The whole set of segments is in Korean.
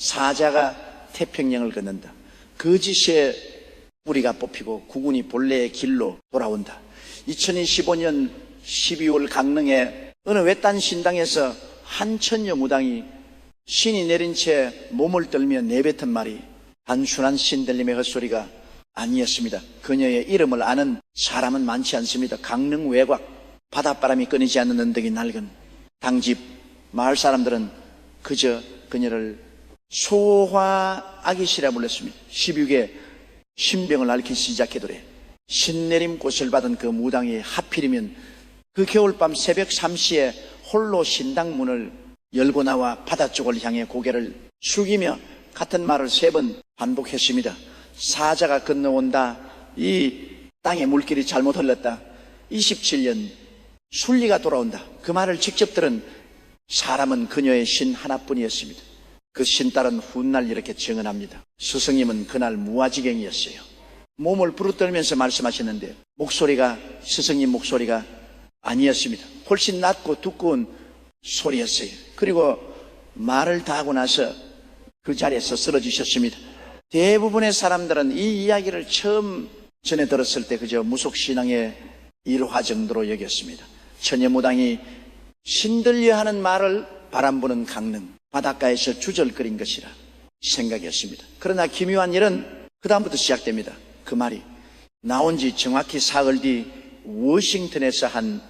사자가 태평양을 걷는다. 거짓의 뿌리가 뽑히고 국운이 본래의 길로 돌아온다. 2025년 12월 강릉에 어느 외딴 신당에서 한 천여 무당이 신이 내린 채 몸을 떨며 내뱉은 말이 단순한 신들림의 헛소리가 아니었습니다. 그녀의 이름을 아는 사람은 많지 않습니다. 강릉 외곽, 바닷바람이 끊이지 않는 언덕이 낡은 당집 마을 사람들은 그저 그녀를 소화 아기씨라 불렀습니다. 16에 신병을 앓기 시작해도래. 신내림 꽃을 받은 그 무당이 하필이면 그 겨울밤 새벽 3시에 홀로 신당 문을 열고 나와 바다 쪽을 향해 고개를 숙이며 같은 말을 3번 반복했습니다. 사자가 건너온다. 이 땅에 물길이 잘못 흘렀다. 27년 순리가 돌아온다. 그 말을 직접 들은 사람은 그녀의 신 하나뿐이었습니다. 그 신딸은 훗날 이렇게 증언합니다. 스승님은 그날 무아지경이었어요. 몸을 부르떨면서 말씀하셨는데 목소리가 스승님 목소리가 아니었습니다. 훨씬 낮고 두꺼운 소리였어요. 그리고 말을 다 하고 나서 그 자리에서 쓰러지셨습니다. 대부분의 사람들은 이 이야기를 처음 전해 들었을 때 그저 무속신앙의 일화 정도로 여겼습니다. 처녀무당이 신들려 하는 말을 바람부는 강릉 바닷가에서 주절거린 것이라 생각했습니다. 그러나 기묘한 일은 그 다음부터 시작됩니다. 그 말이 나온 지 정확히 사흘 뒤 워싱턴에서 한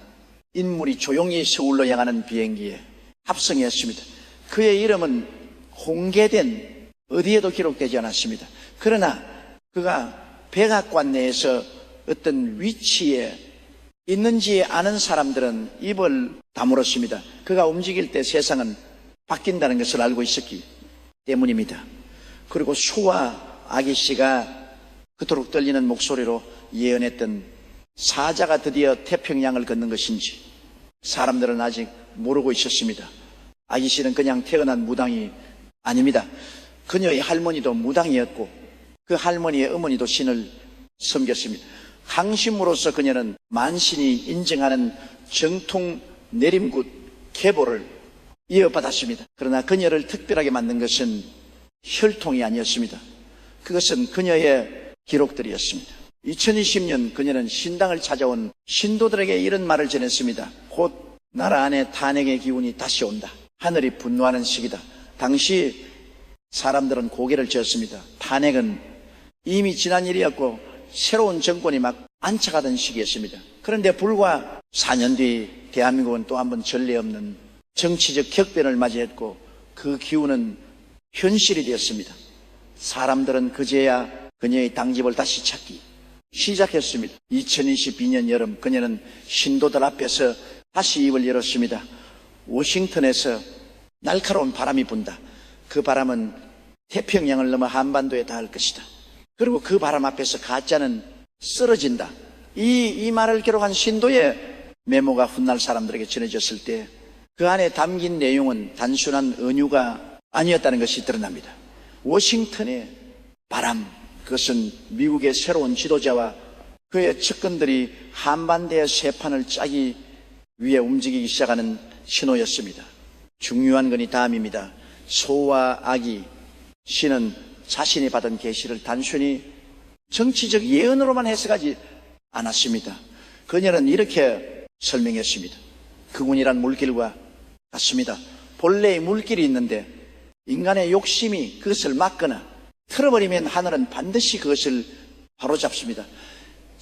인물이 조용히 서울로 향하는 비행기에 합성했습니다. 그의 이름은 공개된 어디에도 기록되지 않았습니다. 그러나 그가 백악관 내에서 어떤 위치에 있는지 아는 사람들은 입을 다물었습니다. 그가 움직일 때 세상은 바뀐다는 것을 알고 있었기 때문입니다. 그리고 수아 아기씨가 그토록 떨리는 목소리로 예언했던 사자가 드디어 태평양을 걷는 것인지 사람들은 아직 모르고 있었습니다. 아기씨는 그냥 태어난 무당이 아닙니다. 그녀의 할머니도 무당이었고 그 할머니의 어머니도 신을 섬겼습니다. 항심으로서 그녀는 만신이 인정하는 정통 내림굿 계보를 이어받았습니다. 그러나 그녀를 특별하게 만든 것은 혈통이 아니었습니다. 그것은 그녀의 기록들이었습니다. 2020년 그녀는 신당을 찾아온 신도들에게 이런 말을 전했습니다. 곧 나라 안에 탄핵의 기운이 다시 온다. 하늘이 분노하는 시기다. 당시 사람들은 고개를 젓습니다. 탄핵은 이미 지난 일이었고 새로운 정권이 막 안착하던 시기였습니다. 그런데 불과 4년 뒤 대한민국은 또 한 번 전례 없는 정치적 격변을 맞이했고 그 기운은 현실이 되었습니다. 사람들은 그제야 그녀의 당집을 다시 찾기 시작했습니다. 2022년 여름 그녀는 신도들 앞에서 다시 입을 열었습니다. 워싱턴에서 날카로운 바람이 분다. 그 바람은 태평양을 넘어 한반도에 닿을 것이다. 그리고 그 바람 앞에서 가짜는 쓰러진다. 이 말을 기록한 신도의 메모가 훗날 사람들에게 전해졌을 때 그 안에 담긴 내용은 단순한 은유가 아니었다는 것이 드러납니다. 워싱턴의 바람, 그것은 미국의 새로운 지도자와 그의 측근들이 한반도의 새 판을 짜기 위해 움직이기 시작하는 신호였습니다. 중요한 건 이 다음입니다. 소와 아기 신은 자신이 받은 계시를 단순히 정치적 예언으로만 해석하지 않았습니다. 그녀는 이렇게 설명했습니다. 그군이란 물길과 같습니다. 본래의 물길이 있는데 인간의 욕심이 그것을 막거나 틀어버리면 하늘은 반드시 그것을 바로잡습니다.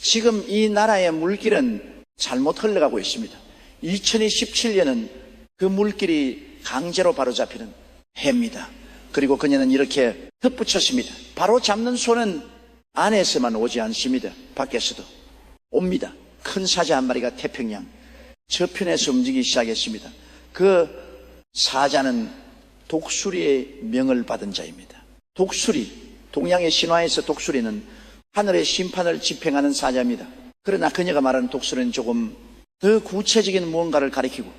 지금 이 나라의 물길은 잘못 흘러가고 있습니다. 2017년은 그 물길이 강제로 바로잡히는 해입니다. 그리고 그녀는 이렇게 덧붙였습니다. 바로잡는 손은 안에서만 오지 않습니다. 밖에서도 옵니다. 큰 사자 한 마리가 태평양 저편에서 움직이기 시작했습니다. 그 사자는 독수리의 명을 받은 자입니다. 독수리, 동양의 신화에서 독수리는 하늘의 심판을 집행하는 사자입니다. 그러나 그녀가 말하는 독수리는 조금 더 구체적인 무언가를 가리키고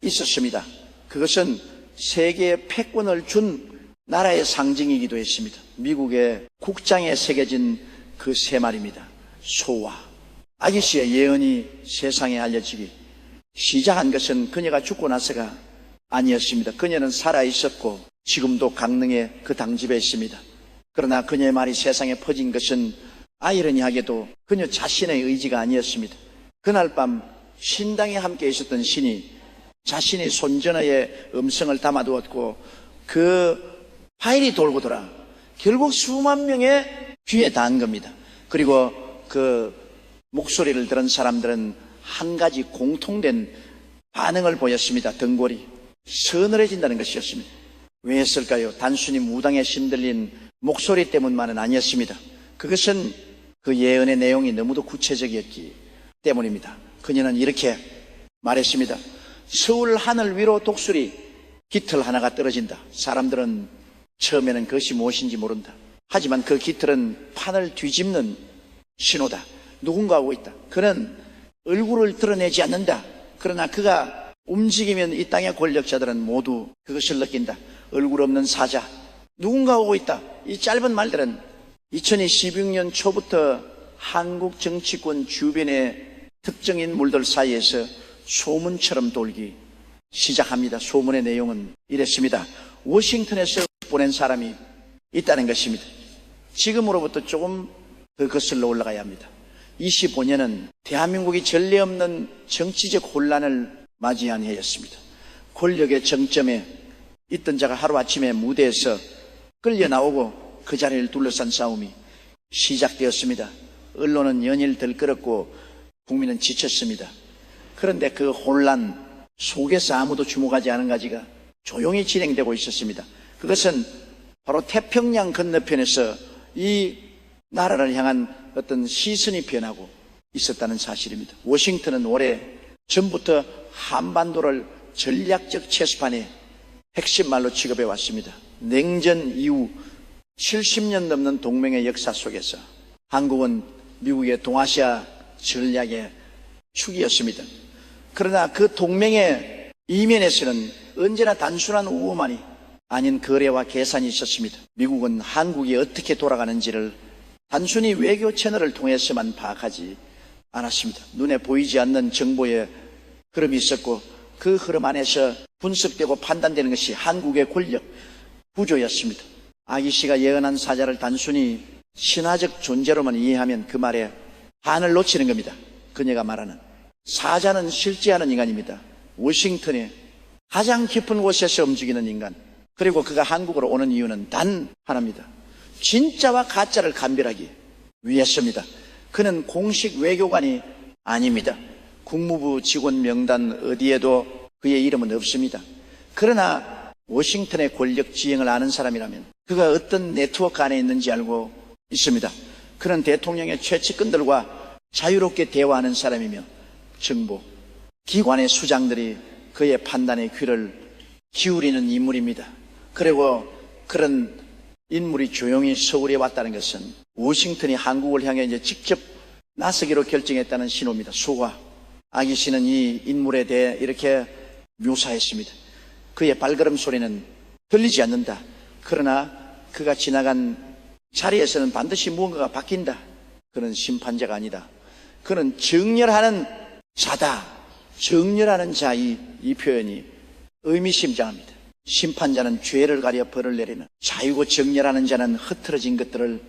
있었습니다. 그것은 세계의 패권을 준 나라의 상징이기도 했습니다. 미국의 국장에 새겨진 그 세 말입니다. 소와 아기씨의 예언이 세상에 알려지기 시작한 것은 그녀가 죽고 나서가 아니었습니다. 그녀는 살아 있었고 지금도 강릉에 그 당집에 있습니다. 그러나 그녀의 말이 세상에 퍼진 것은 아이러니하게도 그녀 자신의 의지가 아니었습니다. 그날 밤 신당에 함께 있었던 신이 자신의 손전화에 음성을 담아두었고 그 파일이 돌고 돌아 결국 수만 명의 귀에 닿은 겁니다. 그리고 그 목소리를 들은 사람들은 한 가지 공통된 반응을 보였습니다. 등골이 서늘해진다는 것이었습니다. 왜 했을까요? 단순히 무당에 신들린 목소리 때문만은 아니었습니다. 그것은 그 예언의 내용이 너무도 구체적이었기 때문입니다. 그녀는 이렇게 말했습니다. 서울 하늘 위로 독수리 깃털 하나가 떨어진다. 사람들은 처음에는 그것이 무엇인지 모른다. 하지만 그 깃털은 판을 뒤집는 신호다. 누군가 오고 있다. 그는 얼굴을 드러내지 않는다. 그러나 그가 움직이면 이 땅의 권력자들은 모두 그것을 느낀다. 얼굴 없는 사자. 누군가 오고 있다. 이 짧은 말들은 2016년 초부터 한국 정치권 주변의 특정 인물들 사이에서 소문처럼 돌기 시작합니다. 소문의 내용은 이랬습니다. 워싱턴에서 보낸 사람이 있다는 것입니다. 지금으로부터 조금 더 거슬러 올라가야 합니다. 25년은 대한민국이 전례 없는 정치적 혼란을 맞이한 해였습니다. 권력의 정점에 있던 자가 하루아침에 무대에서 끌려 나오고 그 자리를 둘러싼 싸움이 시작되었습니다. 언론은 연일 들끓었고 국민은 지쳤습니다. 그런데 그 혼란 속에서 아무도 주목하지 않은 가지가 조용히 진행되고 있었습니다. 그것은 바로 태평양 건너편에서 이 나라를 향한 어떤 시선이 변하고 있었다는 사실입니다. 워싱턴은 오래 전부터 한반도를 전략적 체스판의 핵심 말로 취급해 왔습니다. 냉전 이후 70년 넘는 동맹의 역사 속에서 한국은 미국의 동아시아 전략의 축이었습니다. 그러나 그 동맹의 이면에서는 언제나 단순한 우호만이 아닌 거래와 계산이 있었습니다. 미국은 한국이 어떻게 돌아가는지를 단순히 외교 채널을 통해서만 파악하지 않았습니다. 눈에 보이지 않는 정보의 흐름이 있었고 그 흐름 안에서 분석되고 판단되는 것이 한국의 권력 구조였습니다. 아기 씨가 예언한 사자를 단순히 신화적 존재로만 이해하면 그 말에 반을 놓치는 겁니다. 그녀가 말하는 사자는 실제하는 인간입니다. 워싱턴의 가장 깊은 곳에서 움직이는 인간. 그리고 그가 한국으로 오는 이유는 단 하나입니다. 진짜와 가짜를 감별하기 위해서입니다. 그는 공식 외교관이 아닙니다. 국무부 직원 명단 어디에도 그의 이름은 없습니다. 그러나 워싱턴의 권력 지형을 아는 사람이라면 그가 어떤 네트워크 안에 있는지 알고 있습니다. 그는 대통령의 최측근들과 자유롭게 대화하는 사람이며 정보, 기관의 수장들이 그의 판단에 귀를 기울이는 인물입니다. 그리고 그런 인물이 조용히 서울에 왔다는 것은 워싱턴이 한국을 향해 이제 직접 나서기로 결정했다는 신호입니다. 수화. 아기 씨는 이 인물에 대해 이렇게 묘사했습니다. 그의 발걸음 소리는 들리지 않는다. 그러나 그가 지나간 자리에서는 반드시 무언가가 바뀐다. 그는 심판자가 아니다. 그는 정렬하는 자다. 정렬하는 자, 이 표현이 의미심장합니다. 심판자는 죄를 가려 벌을 내리는, 자유고 정렬하는 자는 흐트러진 것들을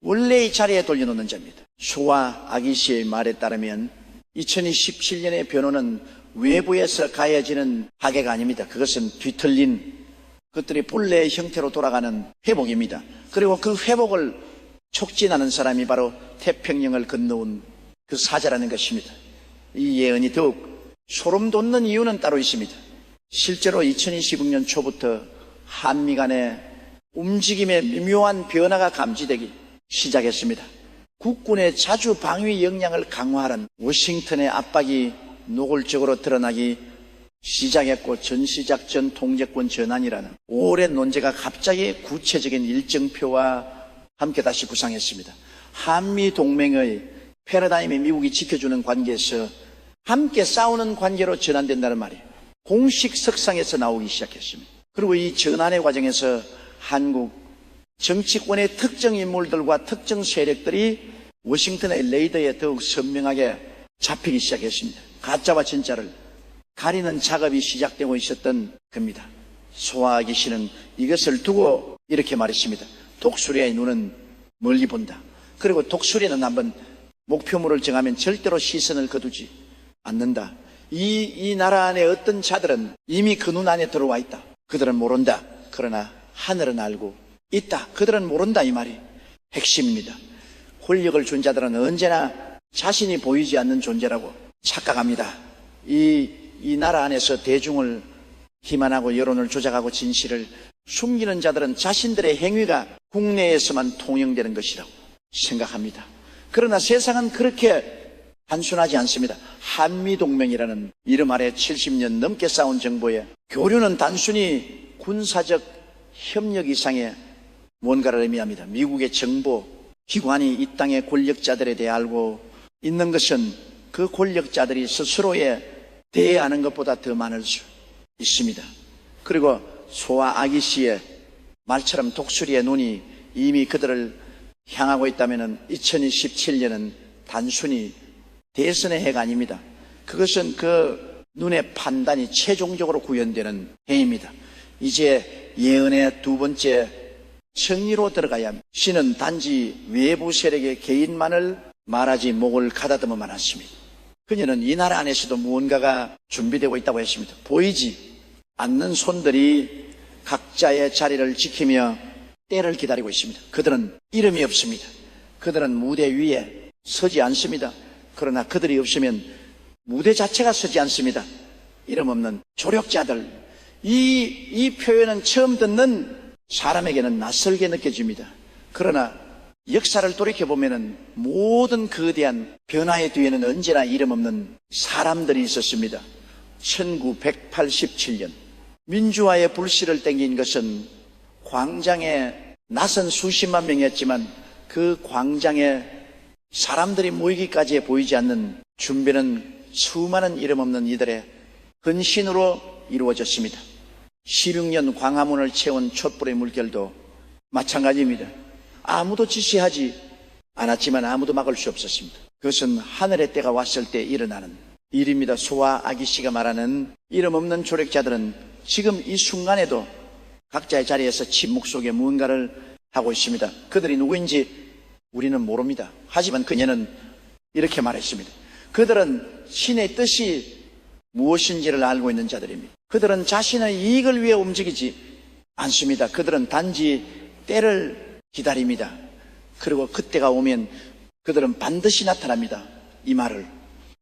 원래의 자리에 돌려놓는 자입니다. 수와 아기 씨의 말에 따르면 2017년의 변호는 외부에서 가해지는 파괴가 아닙니다. 그것은 뒤틀린 것들이 본래의 형태로 돌아가는 회복입니다. 그리고 그 회복을 촉진하는 사람이 바로 태평양을 건너온 그 사자라는 것입니다. 이 예언이 더욱 소름 돋는 이유는 따로 있습니다. 실제로 2026년 초부터 한미 간의 움직임의 미묘한 변화가 감지되기 시작했습니다. 국군의 자주 방위 역량을 강화하는 워싱턴의 압박이 노골적으로 드러나기 시작했고, 전시작전 통제권 전환이라는 오랜 논제가 갑자기 구체적인 일정표와 함께 다시 구상했습니다. 한미 동맹의 패러다임이 미국이 지켜주는 관계에서 함께 싸우는 관계로 전환된다는 말이 공식 석상에서 나오기 시작했습니다. 그리고 이 전환의 과정에서 한국 정치권의 특정 인물들과 특정 세력들이 워싱턴의 레이더에 더욱 선명하게 잡히기 시작했습니다. 가짜와 진짜를 가리는 작업이 시작되고 있었던 겁니다. 소아 아기씨는 이것을 두고 이렇게 말했습니다. 독수리의 눈은 멀리 본다. 그리고 독수리는 한번 목표물을 정하면 절대로 시선을 거두지 않는다. 이 나라 안에 어떤 자들은 이미 그 눈 안에 들어와 있다. 그들은 모른다. 그러나 하늘은 알고 있다. 그들은 모른다. 이 말이 핵심입니다. 권력을 준 자들은 언제나 자신이 보이지 않는 존재라고 착각합니다. 이 나라 안에서 대중을 기만하고 여론을 조작하고 진실을 숨기는 자들은 자신들의 행위가 국내에서만 통용되는 것이라고 생각합니다. 그러나 세상은 그렇게 단순하지 않습니다. 한미동맹이라는 이름 아래 70년 넘게 싸운 정보에 교류는 단순히 군사적 협력 이상의 뭔가를 의미합니다. 미국의 정보 기관이 이 땅의 권력자들에 대해 알고 있는 것은 그 권력자들이 스스로에 대해 아는 것보다 더 많을 수 있습니다. 그리고 소아 아기씨의 말처럼 독수리의 눈이 이미 그들을 향하고 있다면 2027년은 단순히 대선의 해가 아닙니다. 그것은 그 눈의 판단이 최종적으로 구현되는 해입니다. 이제 예언의 두 번째 정리로 들어가야 합니다. 신은 단지 외부 세력의 개인만을 말하지 목을 가다듬어만 했습니다. 그녀는 이 나라 안에서도 무언가가 준비되고 있다고 했습니다. 보이지 않는 손들이 각자의 자리를 지키며 때를 기다리고 있습니다. 그들은 이름이 없습니다. 그들은 무대 위에 서지 않습니다. 그러나 그들이 없으면 무대 자체가 서지 않습니다. 이름 없는 조력자들. 이 표현은 처음 듣는 사람에게는 낯설게 느껴집니다. 그러나 역사를 돌이켜보면 모든 거대한 변화의 뒤에는 언제나 이름 없는 사람들이 있었습니다. 1987년 민주화의 불씨를 땡긴 것은 광장에 나선 수십만 명이었지만 그 광장에 사람들이 모이기까지 보이지 않는 준비는 수많은 이름 없는 이들의 헌신으로 이루어졌습니다. 16년 광화문을 채운 촛불의 물결도 마찬가지입니다. 아무도 지시하지 않았지만 아무도 막을 수 없었습니다. 그것은 하늘의 때가 왔을 때 일어나는 일입니다. 소아 아기씨가 말하는 이름 없는 조력자들은 지금 이 순간에도 각자의 자리에서 침묵 속에 무언가를 하고 있습니다. 그들이 누구인지 우리는 모릅니다. 하지만 그녀는 이렇게 말했습니다. 그들은 신의 뜻이 무엇인지를 알고 있는 자들입니다. 그들은 자신의 이익을 위해 움직이지 않습니다. 그들은 단지 때를 기다립니다. 그리고 그때가 오면 그들은 반드시 나타납니다. 이 말을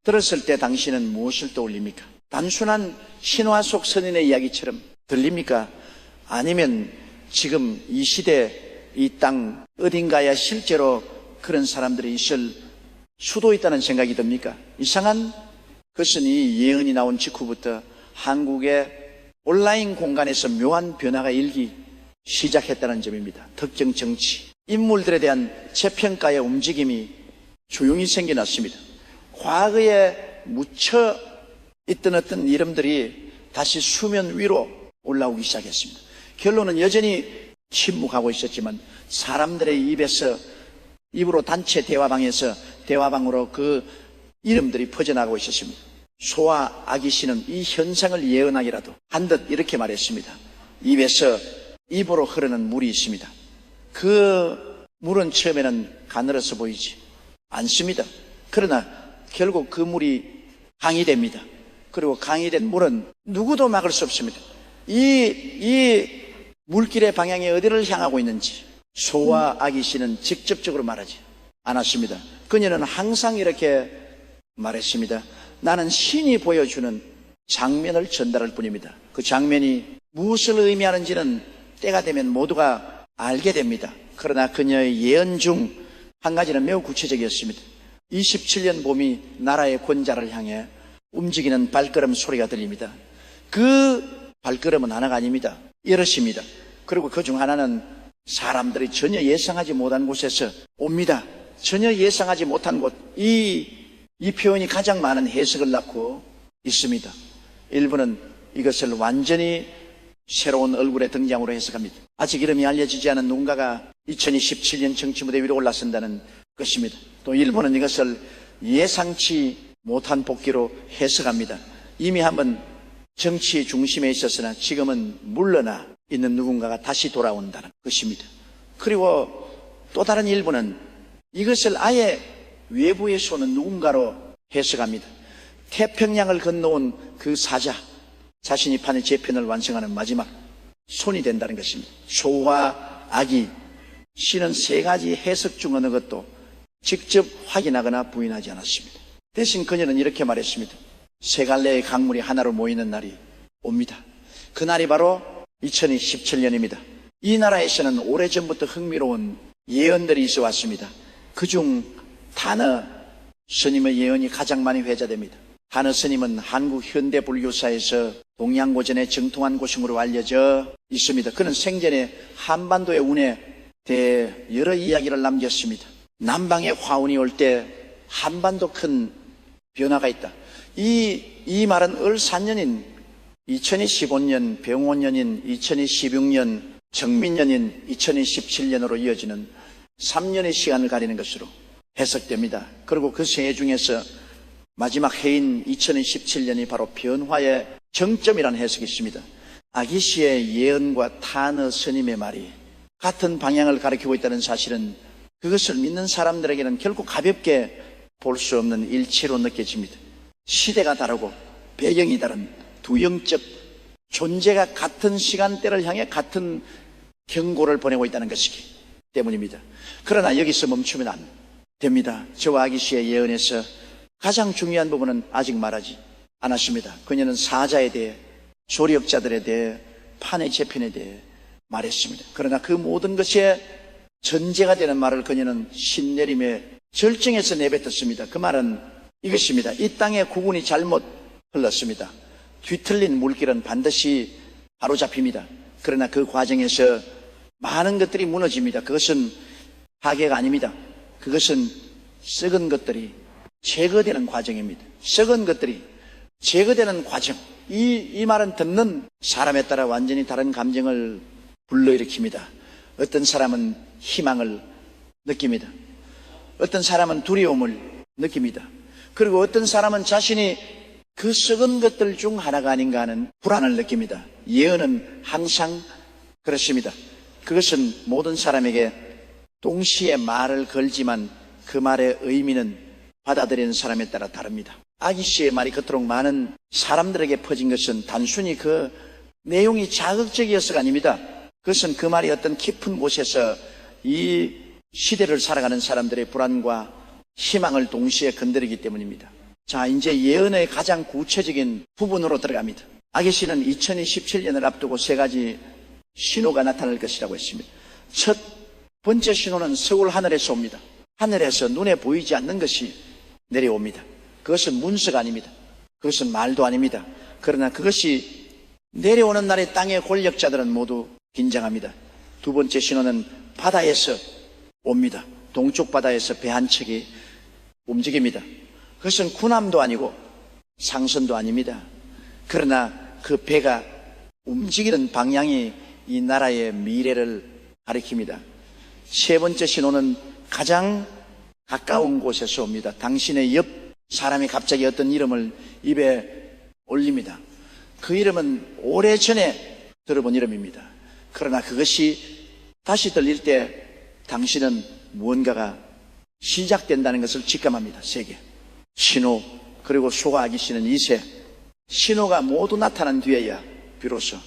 들었을 때 당신은 무엇을 떠올립니까? 단순한 신화 속 선인의 이야기처럼 들립니까? 아니면 지금 이 시대 이 땅 어딘가에 실제로 그런 사람들이 있을 수도 있다는 생각이 듭니까? 이상한 것은 이 예언이 나온 직후부터 한국의 온라인 공간에서 묘한 변화가 일기 시작했다는 점입니다. 특정 정치, 인물들에 대한 재평가의 움직임이 조용히 생겨났습니다. 과거에 묻혀 있던 어떤 이름들이 다시 수면 위로 올라오기 시작했습니다. 결론은 여전히 침묵하고 있었지만 사람들의 입으로 단체 대화방으로 그 이름들이 퍼져나가고 있었습니다. 소아 아기씨는 이 현상을 예언하기라도 한 듯 이렇게 말했습니다. 입에서 입으로 흐르는 물이 있습니다. 그 물은 처음에는 가늘어서 보이지 않습니다. 그러나 결국 그 물이 강이 됩니다. 그리고 강이 된 물은 누구도 막을 수 없습니다. 이 물길의 방향이 어디를 향하고 있는지 소아 아기씨는 직접적으로 말하지 않았습니다. 그녀는 항상 이렇게 말했습니다. 나는 신이 보여주는 장면을 전달할 뿐입니다. 그 장면이 무엇을 의미하는지는 때가 되면 모두가 알게 됩니다. 그러나 그녀의 예언 중 한 가지는 매우 구체적이었습니다. 27년 봄이 나라의 권자를 향해 움직이는 발걸음 소리가 들립니다. 그 발걸음은 하나가 아닙니다. 여럿입니다. 그리고 그 중 하나는 사람들이 전혀 예상하지 못한 곳에서 옵니다. 전혀 예상하지 못한 곳. 이 표현이 가장 많은 해석을 낳고 있습니다. 일부는 이것을 완전히 새로운 얼굴의 등장으로 해석합니다. 아직 이름이 알려지지 않은 누군가가 2027년 정치무대 위로 올라선다는 것입니다. 또 일부는 이것을 예상치 못한 복귀로 해석합니다. 이미 한번 정치 중심에 있었으나 지금은 물러나 있는 누군가가 다시 돌아온다는 것입니다. 그리고 또 다른 일부는 이것을 아예 외부에서 오는 누군가로 해석합니다. 태평양을 건너온 그 사자, 자신이 판의 재편을 완성하는 마지막 손이 된다는 것입니다. 소와 악이, 신은 세 가지 해석 중 어느 것도 직접 확인하거나 부인하지 않았습니다. 대신 그녀는 이렇게 말했습니다. 세 갈래의 강물이 하나로 모이는 날이 옵니다. 그날이 바로 2017년입니다. 이 나라에서는 오래전부터 흥미로운 예언들이 있어 왔습니다. 그중 다너 스님의 예언이 가장 많이 회자됩니다. 다너 스님은 한국 현대 불교사에서 동양고전의 정통한 고승으로 알려져 있습니다. 그는 생전에 한반도의 운에 대해 여러 이야기를 남겼습니다. 남방의 화운이 올 때 한반도 큰 변화가 있다. 이 말은 을사년인 2015년, 병원년인 2016년, 정민년인 2017년으로 이어지는 3년의 시간을 가리는 것으로 해석됩니다. 그리고 그 세 중에서 마지막 해인 2017년이 바로 변화의 정점이라는 해석이 있습니다. 아기씨의 예언과 타너 스님의 말이 같은 방향을 가리키고 있다는 사실은 그것을 믿는 사람들에게는 결코 가볍게 볼 수 없는 일치로 느껴집니다. 시대가 다르고 배경이 다른 두 영적 존재가 같은 시간대를 향해 같은 경고를 보내고 있다는 것이기 때문입니다. 그러나 여기서 멈추면 안 됩니다. 저와 아기씨의 예언에서 가장 중요한 부분은 아직 말하지 않았습니다. 그녀는 사자에 대해, 조력자들에 대해, 판의 재편에 대해 말했습니다. 그러나 그 모든 것의 전제가 되는 말을 그녀는 신내림의 절정에서 내뱉었습니다. 그 말은 이것입니다. 이 땅의 구군이 잘못 흘렀습니다. 뒤틀린 물길은 반드시 바로잡힙니다. 그러나 그 과정에서 많은 것들이 무너집니다. 그것은 파괴가 아닙니다. 그것은 썩은 것들이 제거되는 과정입니다. 썩은 것들이 제거되는 과정. 이 말은 듣는 사람에 따라 완전히 다른 감정을 불러일으킵니다. 어떤 사람은 희망을 느낍니다. 어떤 사람은 두려움을 느낍니다. 그리고 어떤 사람은 자신이 그 썩은 것들 중 하나가 아닌가 하는 불안을 느낍니다. 예언은 항상 그렇습니다. 그것은 모든 사람에게 동시에 말을 걸지만 그 말의 의미는 받아들이는 사람에 따라 다릅니다. 아기씨의 말이 그토록 많은 사람들에게 퍼진 것은 단순히 그 내용이 자극적이어서가 아닙니다. 그것은 그 말이 어떤 깊은 곳에서 이 시대를 살아가는 사람들의 불안과 희망을 동시에 건드리기 때문입니다. 자, 이제 예언의 가장 구체적인 부분으로 들어갑니다. 아기씨는 2017년을 앞두고 세 가지 신호가 나타날 것이라고 했습니다. 첫 번째 신호는 서울 하늘에서 옵니다. 하늘에서 눈에 보이지 않는 것이 내려옵니다. 그것은 문서가 아닙니다. 그것은 말도 아닙니다. 그러나 그것이 내려오는 날에 땅의 권력자들은 모두 긴장합니다. 두 번째 신호는 바다에서 옵니다. 동쪽 바다에서 배 한 척이 움직입니다. 그것은 군함도 아니고 상선도 아닙니다. 그러나 그 배가 움직이는 방향이 이 나라의 미래를 가리킵니다. 세 번째 신호는 가장 가까운 곳에서 옵니다. 당신의 옆 사람이 갑자기 어떤 이름을 입에 올립니다. 그 이름은 오래전에 들어본 이름입니다. 그러나 그것이 다시 들릴 때 당신은 무언가가 시작된다는 것을 직감합니다. 세 개. 신호, 그리고 소가 아기씨는 이세. 신호가 모두 나타난 뒤에야 비로소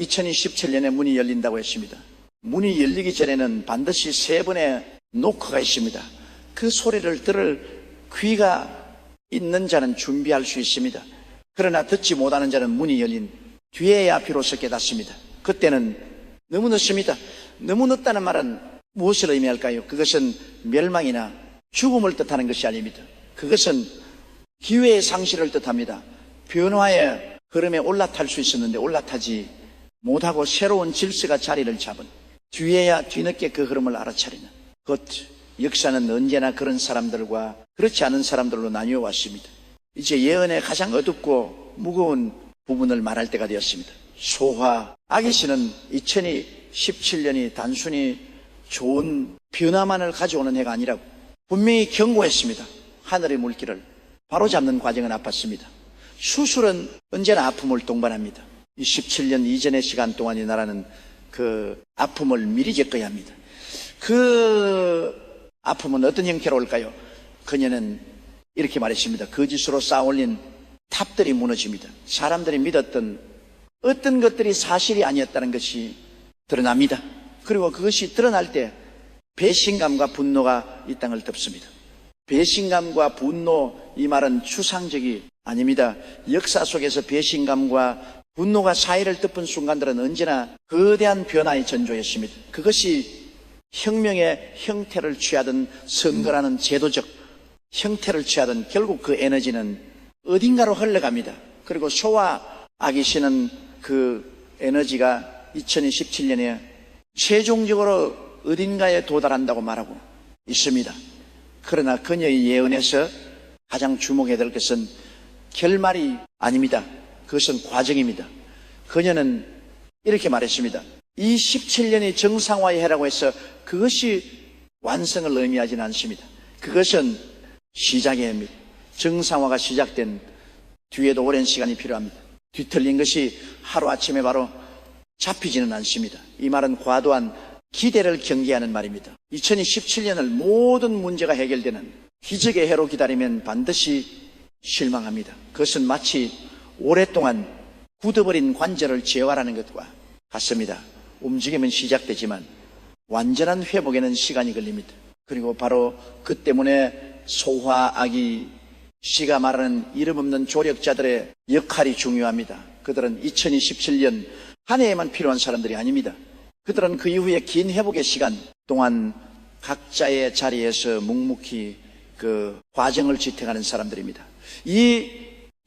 2017년에 문이 열린다고 했습니다. 문이 열리기 전에는 반드시 세 번의 노크가 있습니다. 그 소리를 들을 귀가 있는 자는 준비할 수 있습니다. 그러나 듣지 못하는 자는 문이 열린 뒤에야 비로소 깨닫습니다. 그때는 너무 늦습니다. 너무 늦다는 말은 무엇을 의미할까요? 그것은 멸망이나 죽음을 뜻하는 것이 아닙니다. 그것은 기회의 상실을 뜻합니다. 변화의 흐름에 올라탈 수 있었는데 올라타지 못하고 새로운 질서가 자리를 잡은 뒤에야 뒤늦게 그 흐름을 알아차리는 그 역사는 언제나 그런 사람들과 그렇지 않은 사람들로 나뉘어 왔습니다. 이제 예언의 가장 어둡고 무거운 부분을 말할 때가 되었습니다. 소화. 아기씨는 2017년이 단순히 좋은 변화만을 가져오는 해가 아니라고 분명히 경고했습니다. 하늘의 물길을 바로잡는 과정은 아팠습니다. 수술은 언제나 아픔을 동반합니다. 이 17년 이전의 시간 동안 이 나라는 그 아픔을 미리 겪어야 합니다. 그 아픔은 어떤 형태로 올까요? 그녀는 이렇게 말했습니다. 거짓으로 쌓아올린 탑들이 무너집니다. 사람들이 믿었던 어떤 것들이 사실이 아니었다는 것이 드러납니다. 그리고 그것이 드러날 때 배신감과 분노가 이 땅을 덮습니다. 배신감과 분노, 이 말은 추상적이 아닙니다. 역사 속에서 배신감과 분노가 사회를 덮은 순간들은 언제나 거대한 변화의 전조였습니다. 그것이 혁명의 형태를 취하든 선거라는 제도적 형태를 취하든 결국 그 에너지는 어딘가로 흘러갑니다. 그리고 소와 아기씨는 그 에너지가 2017년에 최종적으로 어딘가에 도달한다고 말하고 있습니다. 그러나 그녀의 예언에서 가장 주목해야 될 것은 결말이 아닙니다. 그것은 과정입니다. 그녀는 이렇게 말했습니다. 이 17년이 정상화의 해라고 해서 그것이 완성을 의미하지는 않습니다. 그것은 시작의 해입니다. 정상화가 시작된 뒤에도 오랜 시간이 필요합니다. 뒤틀린 것이 하루아침에 바로 잡히지는 않습니다. 이 말은 과도한 기대를 경계하는 말입니다. 2017년을 모든 문제가 해결되는 기적의 해로 기다리면 반드시 실망합니다. 그것은 마치 오랫동안 굳어버린 관절을 재활하는 것과 같습니다. 움직이면 시작되지만 완전한 회복에는 시간이 걸립니다. 그리고 바로 그 때문에 소화 아기 씨가 말하는 이름 없는 조력자들의 역할이 중요합니다. 그들은 2027년 한 해에만 필요한 사람들이 아닙니다. 그들은 그 이후에 긴 회복의 시간 동안 각자의 자리에서 묵묵히 그 과정을 지탱하는 사람들입니다. 이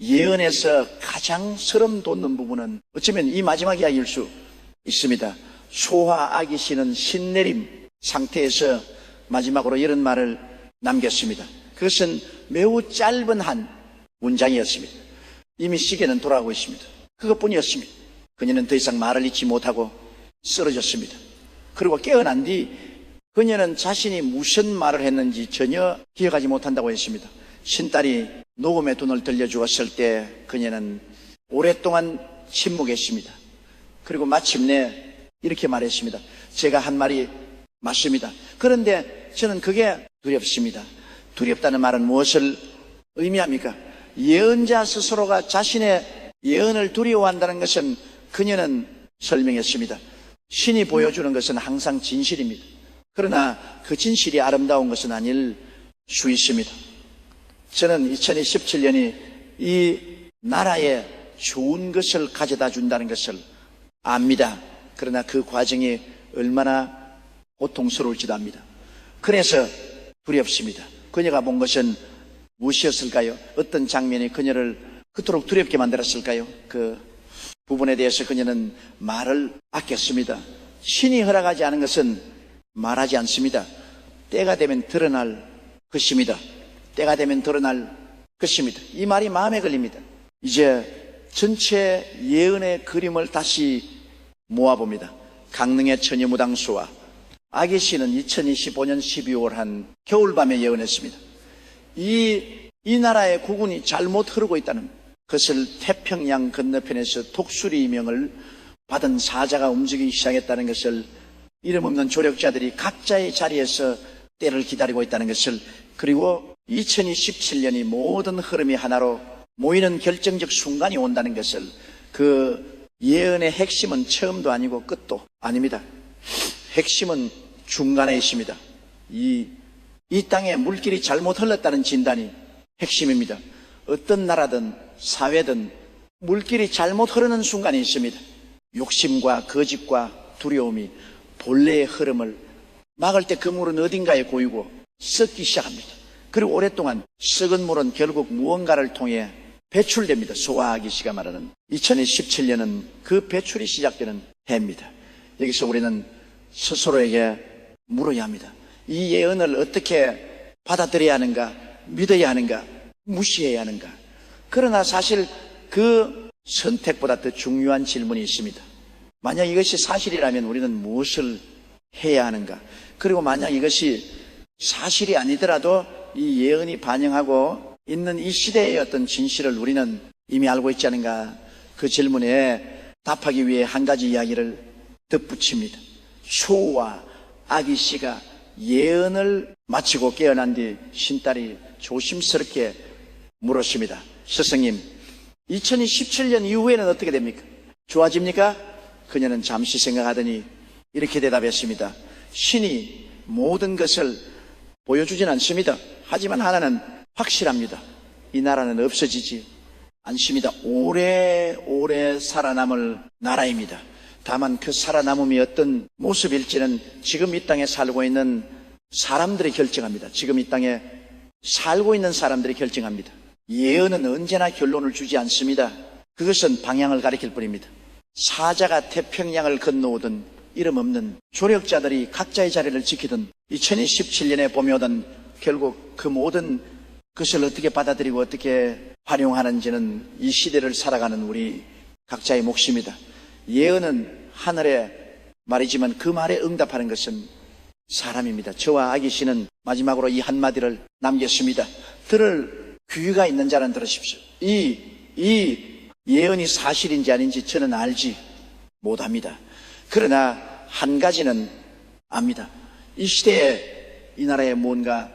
예언에서 가장 소름 돋는 부분은 어쩌면 이 마지막 이야기일 수 있습니다. 소와 아기 씨는 신내림 상태에서 마지막으로 이런 말을 남겼습니다. 그것은 매우 짧은 한 문장이었습니다. 이미 시계는 돌아가고 있습니다. 그것뿐이었습니다. 그녀는 더 이상 말을 잇지 못하고 쓰러졌습니다. 그리고 깨어난 뒤 그녀는 자신이 무슨 말을 했는지 전혀 기억하지 못한다고 했습니다. 신딸이 녹음의 돈을 들려주었을 때 그녀는 오랫동안 침묵했습니다. 그리고 마침내 이렇게 말했습니다. 제가 한 말이 맞습니다. 그런데 저는 그게 두렵습니다. 두렵다는 말은 무엇을 의미합니까? 예언자 스스로가 자신의 예언을 두려워한다는 것은 그녀는 설명했습니다. 신이 보여주는 것은 항상 진실입니다. 그러나 그 진실이 아름다운 것은 아닐 수 있습니다. 저는 2017년이 이 나라에 좋은 것을 가져다 준다는 것을 압니다. 그러나 그 과정이 얼마나 고통스러울지도 압니다. 그래서 두렵습니다. 그녀가 본 것은 무엇이었을까요? 어떤 장면이 그녀를 그토록 두렵게 만들었을까요? 그 부분에 대해서 그녀는 말을 아꼈습니다. 신이 허락하지 않은 것은 말하지 않습니다. 때가 되면 드러날 것입니다. 때가 되면 드러날 것입니다. 이 말이 마음에 걸립니다. 이제 전체 예언의 그림을 다시 모아봅니다. 강릉의 처녀무당수와 아기 씨는 2025년 12월 한 겨울밤에 예언했습니다. 이 나라의 국운이 잘못 흐르고 있다는 그것을 태평양 건너편에서 독수리명을 받은 사자가 움직이기 시작했다는 것을 이름 없는 조력자들이 각자의 자리에서 때를 기다리고 있다는 것을 그리고 2027년이 모든 흐름이 하나로 모이는 결정적 순간이 온다는 것을 그 예언의 핵심은 처음도 아니고 끝도 아닙니다. 핵심은 중간에 있습니다. 이 땅에 물길이 잘못 흘렀다는 진단이 핵심입니다. 어떤 나라든 사회든 물길이 잘못 흐르는 순간이 있습니다. 욕심과 거짓과 두려움이 본래의 흐름을 막을 때 그 물은 어딘가에 고이고 썩기 시작합니다. 그리고 오랫동안 썩은 물은 결국 무언가를 통해 배출됩니다. 소와 아기 씨가 말하는 2017년은 그 배출이 시작되는 해입니다. 여기서 우리는 스스로에게 물어야 합니다. 이 예언을 어떻게 받아들여야 하는가, 믿어야 하는가, 무시해야 하는가. 그러나 사실 그 선택보다 더 중요한 질문이 있습니다. 만약 이것이 사실이라면 우리는 무엇을 해야 하는가? 그리고 만약 이것이 사실이 아니더라도 이 예언이 반영하고 있는 이 시대의 어떤 진실을 우리는 이미 알고 있지 않은가? 그 질문에 답하기 위해 한 가지 이야기를 덧붙입니다. 효와 아기씨가 예언을 마치고 깨어난 뒤 신딸이 조심스럽게 물었습니다. 스승님, 2017년 이후에는 어떻게 됩니까? 좋아집니까? 그녀는 잠시 생각하더니 이렇게 대답했습니다. 신이 모든 것을 보여주진 않습니다. 하지만 하나는 확실합니다. 이 나라는 없어지지 않습니다. 오래오래 살아남을 나라입니다. 다만 그 살아남음이 어떤 모습일지는 지금 이 땅에 살고 있는 사람들이 결정합니다. 지금 이 땅에 살고 있는 사람들이 결정합니다. 예언은 언제나 결론을 주지 않습니다. 그것은 방향을 가리킬 뿐입니다. 사자가 태평양을 건너오던 이름 없는 조력자들이 각자의 자리를 지키던 2017년에 봄이 오던 결국 그 모든 것을 어떻게 받아들이고 어떻게 활용하는지는 이 시대를 살아가는 우리 각자의 몫입니다. 예언은 하늘의 말이지만 그 말에 응답하는 것은 사람입니다. 저와 아기 씨는 마지막으로 이 한마디를 남겼습니다. 들을 귀가 있는 자는 들으십시오. 이 예언이 사실인지 아닌지 저는 알지 못합니다. 그러나 한 가지는 압니다. 이 시대에 이 나라에 뭔가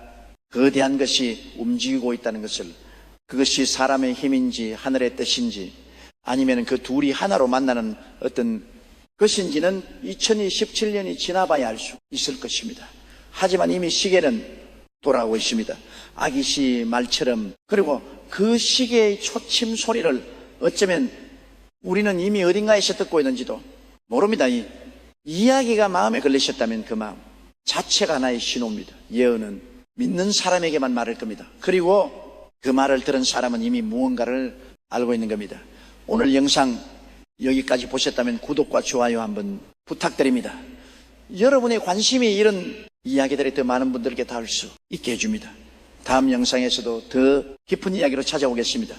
거대한 것이 움직이고 있다는 것을, 그것이 사람의 힘인지 하늘의 뜻인지 아니면 그 둘이 하나로 만나는 어떤 것인지는 2017년이 지나봐야 알 수 있을 것입니다. 하지만 이미 시계는 돌아오고 있습니다. 아기씨 말처럼. 그리고 그 시계의 초침 소리를 어쩌면 우리는 이미 어딘가에서 듣고 있는지도 모릅니다. 이 이야기가 마음에 걸리셨다면 그 마음 자체가 하나의 신호입니다. 예언은 믿는 사람에게만 말할 겁니다. 그리고 그 말을 들은 사람은 이미 무언가를 알고 있는 겁니다. 오늘 영상 여기까지 보셨다면 구독과 좋아요 한번 부탁드립니다. 여러분의 관심이 이런 이야기들이 더 많은 분들에게 닿을 수 있게 해줍니다. 다음 영상에서도 더 깊은 이야기로 찾아오겠습니다.